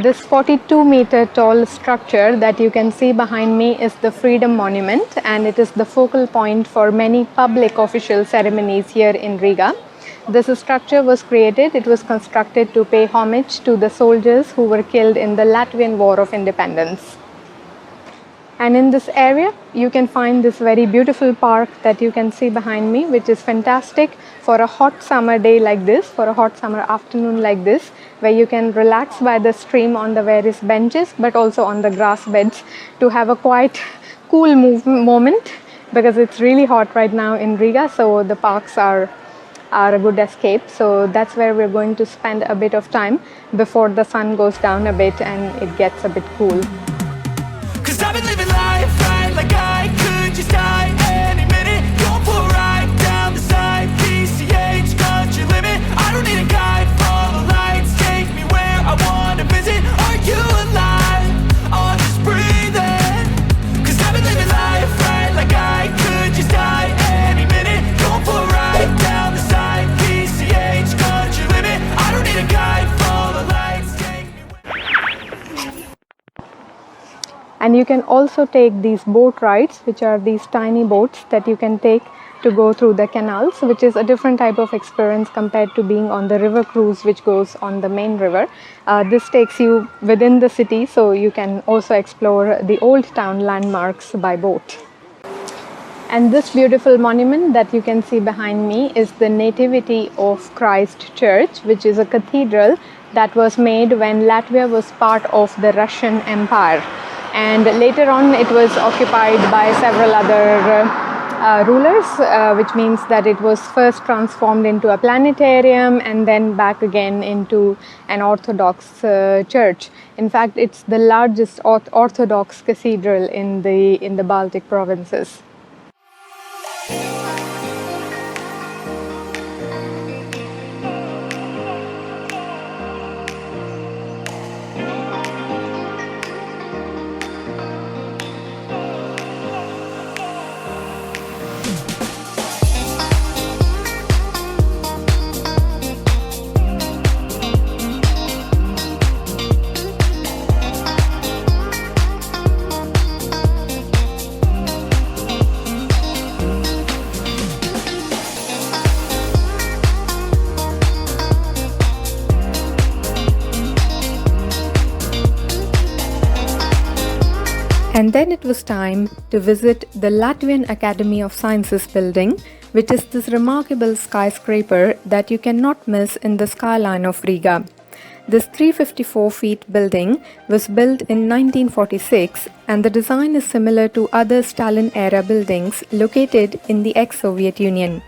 This 42-meter tall structure that you can see behind me is the Freedom Monument, and it is the focal point for many public official ceremonies here in Riga. This structure was created, it was constructed to pay homage to the soldiers who were killed in the Latvian War of Independence. And in this area, you can find this very beautiful park that you can see behind me, which is fantastic for a hot summer day like this, for a hot summer afternoon like this, where you can relax by the stream on the various benches, but also on the grass beds to have a quite cool moment, because it's really hot right now in Riga, so the parks are a good escape. So that's where we're going to spend a bit of time before the sun goes down a bit and it gets a bit cool. I've been living life right like I could just die any minute. Going for a ride down the side, PCH, country limit. I don't need a guide, follow lights, take me where I want to visit. Are you alive? Or just breathing? Cause I've been living life right like I could just die any minute. Going for a ride down the side, PCH, country limit. I don't need a guide, follow lights, take me where. And you can also take these boat rides, which are these tiny boats that you can take to go through the canals, which is a different type of experience compared to being on the river cruise, which goes on the main river. This takes you within the city, so you can also explore the old town landmarks by boat. And this beautiful monument that you can see behind me is the Nativity of Christ Church, which is a cathedral that was made when Latvia was part of the Russian Empire. And later on it was occupied by several other rulers, which means that it was first transformed into a planetarium and then back again into an Orthodox church. In fact, it's the largest Orthodox cathedral in the Baltic provinces. And then it was time to visit the Latvian Academy of Sciences building, which is this remarkable skyscraper that you cannot miss in the skyline of Riga. This 354 feet building was built in 1946, and the design is similar to other Stalin-era buildings located in the ex-Soviet Union.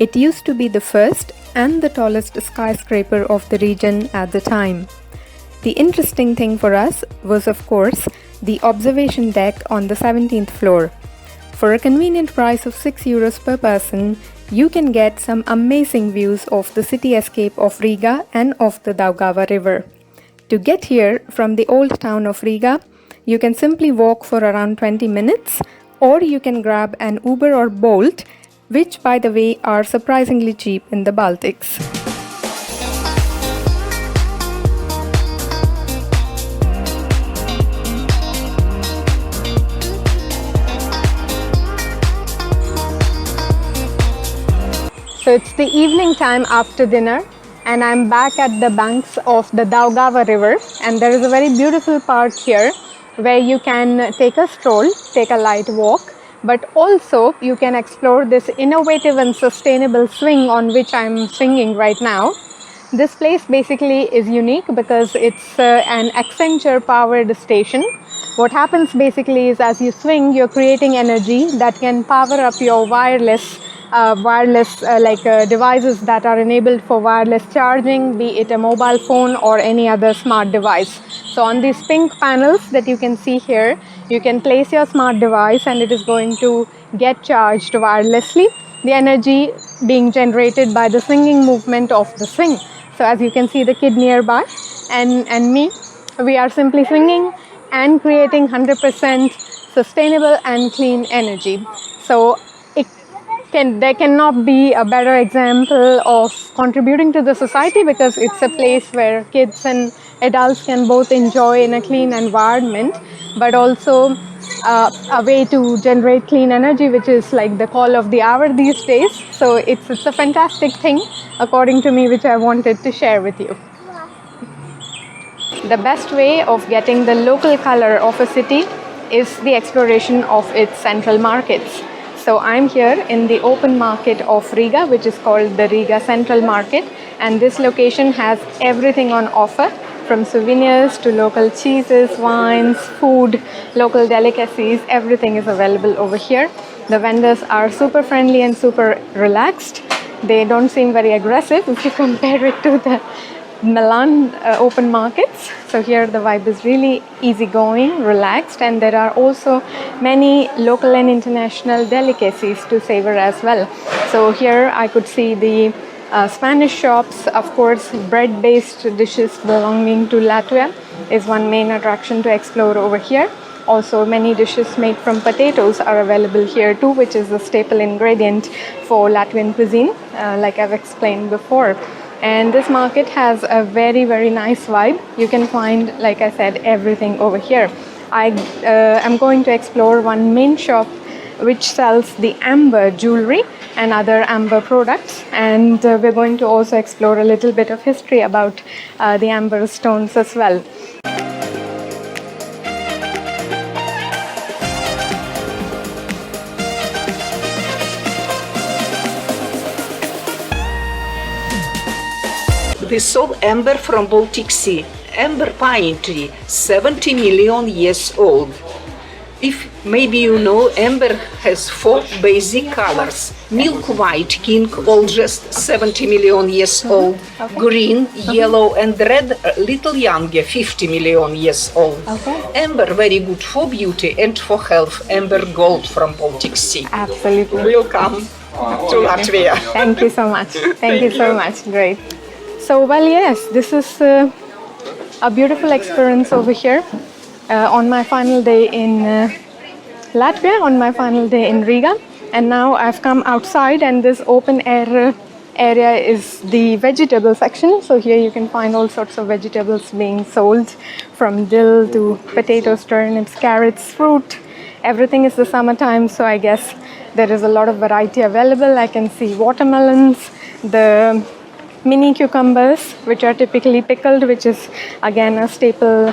It used to be the first and the tallest skyscraper of the region at the time. The interesting thing for us was, of course, the observation deck on the 17th floor. For a convenient price of €6 per person, you can get some amazing views of the cityscape of Riga and of the Daugava River. To get here from the old town of Riga, you can simply walk for around 20 minutes, or you can grab an Uber or Bolt, which by the way are surprisingly cheap in the Baltics. So it's the evening time after dinner, and I'm back at the banks of the Daugava River, and there is a very beautiful park here where you can take a stroll, take a light walk, but also you can explore this innovative and sustainable swing on which I'm swinging right now. This place basically is unique because it's an Accenture powered station. What happens basically is as you swing, you're creating energy that can power up your wireless devices that are enabled for wireless charging, be it a mobile phone or any other smart device. So on these pink panels that you can see here, you can place your smart device and it is going to get charged wirelessly, the energy being generated by the swinging movement of the swing. So as you can see, the kid nearby and me, we are simply swinging and creating 100% sustainable and clean energy. So there cannot be a better example of contributing to the society, because it's a place where kids and adults can both enjoy in a clean environment, but also a way to generate clean energy, which is like the call of the hour these days. So it's a fantastic thing, according to me, which I wanted to share with you. The best way of getting the local color of a city is the exploration of its central markets. So I'm here in the open market of Riga, which is called the Riga Central Market, and this location has everything on offer, from souvenirs to local cheeses, wines, food, local delicacies. Everything is available over here. The vendors are super friendly and super relaxed. They don't seem very aggressive if you compare it to the Milan open markets. So here the vibe is really easygoing, relaxed, and there are also many local and international delicacies to savor as well. So here I could see the Spanish shops. Of course, bread-based dishes belonging to Latvia is one main attraction to explore over here. Also, many dishes made from potatoes are available here too, which is a staple ingredient for Latvian cuisine, like I've explained before. And this market has a very, very nice vibe. You can find, like I said, everything over here. I am going to explore one main shop which sells the amber jewelry and other amber products, and we're going to also explore a little bit of history about the amber stones as well. We sold amber from Baltic Sea. Amber pine tree, 70 million years old. If maybe you know, amber has 4 basic colors. Milk white, king, oldest, 70 million years old. Green, yellow and red, little younger, 50 million years old. Amber very good for beauty and for health. Amber gold from Baltic Sea. Absolutely. Welcome to Latvia. Thank you so much. Thank you so much. Great. So, well, yes, this is a beautiful experience over here on my final day in Latvia, on my final day in Riga. And now I've come outside, and this open air area is the vegetable section. So here you can find all sorts of vegetables being sold, from dill to potatoes, turnips, carrots, fruit. Everything is the summertime, so I guess there is a lot of variety available. I can see watermelons, the mini cucumbers, which are typically pickled, which is again a staple.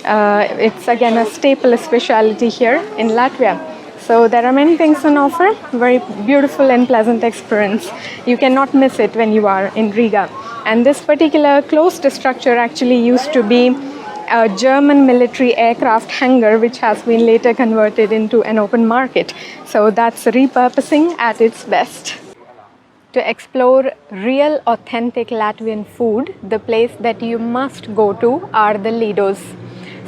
It's again a staple specialty here in Latvia. So there are many things on offer. Very beautiful and pleasant experience. You cannot miss it when you are in Riga. And this particular closed structure actually used to be a German military aircraft hangar, which has been later converted into an open market. So that's repurposing at its best. To explore real authentic Latvian food, the place that you must go to are the Lidos.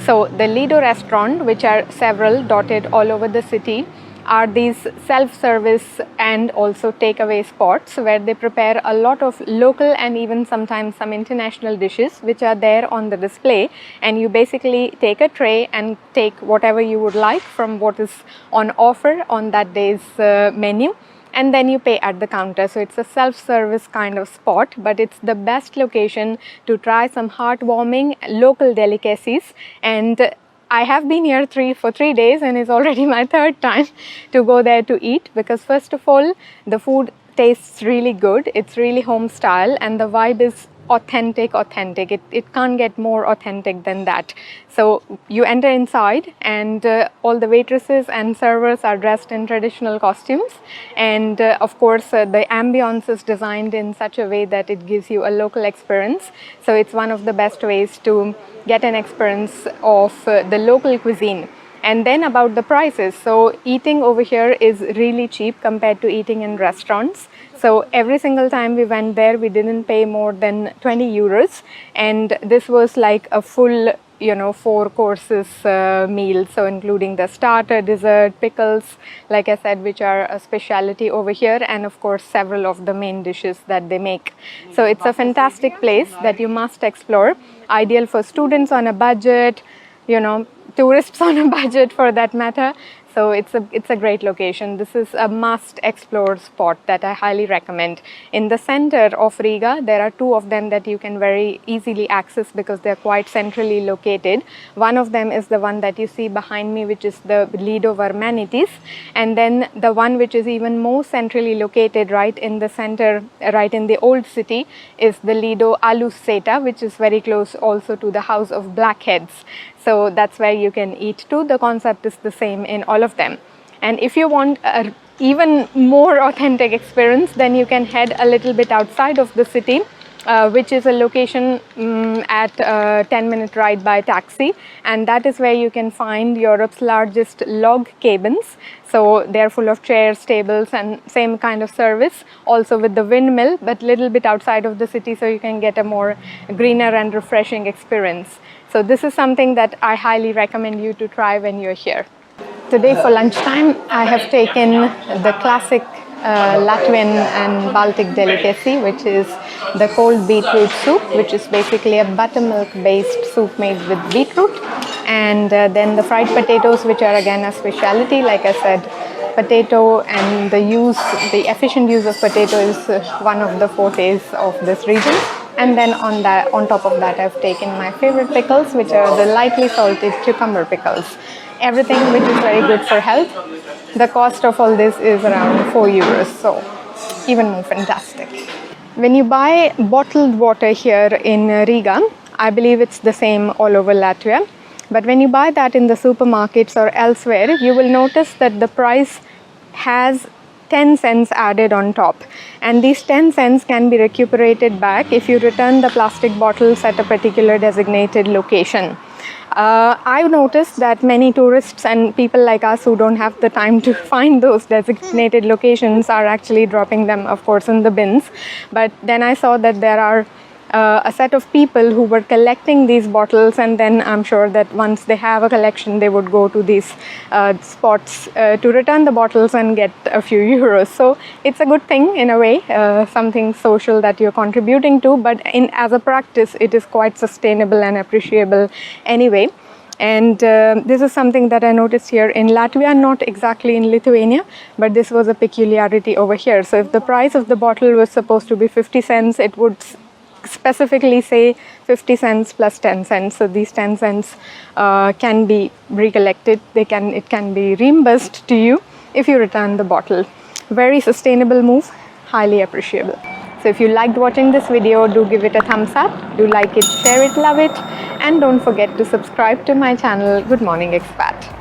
So the Lido restaurant, which are several dotted all over the city, are these self-service and also takeaway spots where they prepare a lot of local and even sometimes some international dishes which are there on the display, and you basically take a tray and take whatever you would like from what is on offer on that day's menu, and then you pay at the counter. So it's a self-service kind of spot, but it's the best location to try some heartwarming local delicacies. And I have been here for 3 days, and it's already my 3rd time to go there to eat, because first of all, the food tastes really good. It's really home style, and the vibe is authentic. It can't get more authentic than that. So you enter inside, and all the waitresses and servers are dressed in traditional costumes, and of course the ambience is designed in such a way that it gives you a local experience. So it's one of the best ways to get an experience of the local cuisine. And then about the prices, so eating over here is really cheap compared to eating in restaurants. So every single time we went there, we didn't pay more than 20 euros, and this was like a full 4 courses meal, so including the starter, dessert, pickles, like I said, which are a specialty over here, and of course several of the main dishes that they make. So it's a fantastic place that you must explore, ideal for students on a budget, tourists on a budget for that matter. So it's a great location. This is a must explore spot that I highly recommend. In the center of Riga, there are two of them that you can very easily access because they're quite centrally located. One of them is the one that you see behind me, which is the Lido Varmanitis, and then the one which is even more centrally located right in the center, right in the old city, is the Lido Aluseta, which is very close also to the House of Blackheads. So that's where you can eat too. The concept is the same in all of them. And if you want an even more authentic experience, then you can head a little bit outside of the city, which is a location at a 10-minute ride by taxi, and that is where you can find Europe's largest log cabins. So they're full of chairs, tables, and same kind of service, also with the windmill, but little bit outside of the city, so you can get a more greener and refreshing experience. So this is something that I highly recommend you to try when you're here. Today for lunchtime, I have taken the classic Latvian and Baltic delicacy, which is the cold beetroot soup, which is basically a buttermilk based soup made with beetroot, and then the fried potatoes, which are again a specialty. Like I said, potato and the efficient use of potato is one of the fortes of this region. And then on top of that, I've taken my favorite pickles, which are the lightly salted cucumber pickles. Everything which is very good for health. The cost of all this is around 4 euros, so even more fantastic. When you buy bottled water here in Riga, I believe it's the same all over Latvia, but when you buy that in the supermarkets or elsewhere, you will notice that the price has 10 cents added on top, and these 10 cents can be recuperated back if you return the plastic bottles at a particular designated location. I've noticed that many tourists and people like us who don't have the time to find those designated locations are actually dropping them, of course, in the bins. But then I saw that there are a set of people who were collecting these bottles, and then I'm sure that once they have a collection, they would go to these spots to return the bottles and get a few euros. So it's a good thing in a way, something social that you're contributing to, but as a practice, it is quite sustainable and appreciable anyway. And this is something that I noticed here in Latvia, not exactly in Lithuania, but this was a peculiarity over here. So if the price of the bottle was supposed to be 50 cents, it would specifically say 50 cents plus 10 cents. So these 10 cents can be recollected. It can be reimbursed to you if you return the bottle. Very sustainable move, highly appreciable. So if you liked watching this video, do give it a thumbs up, do like it, share it, love it, and don't forget to subscribe to my channel, Good Morning Expat.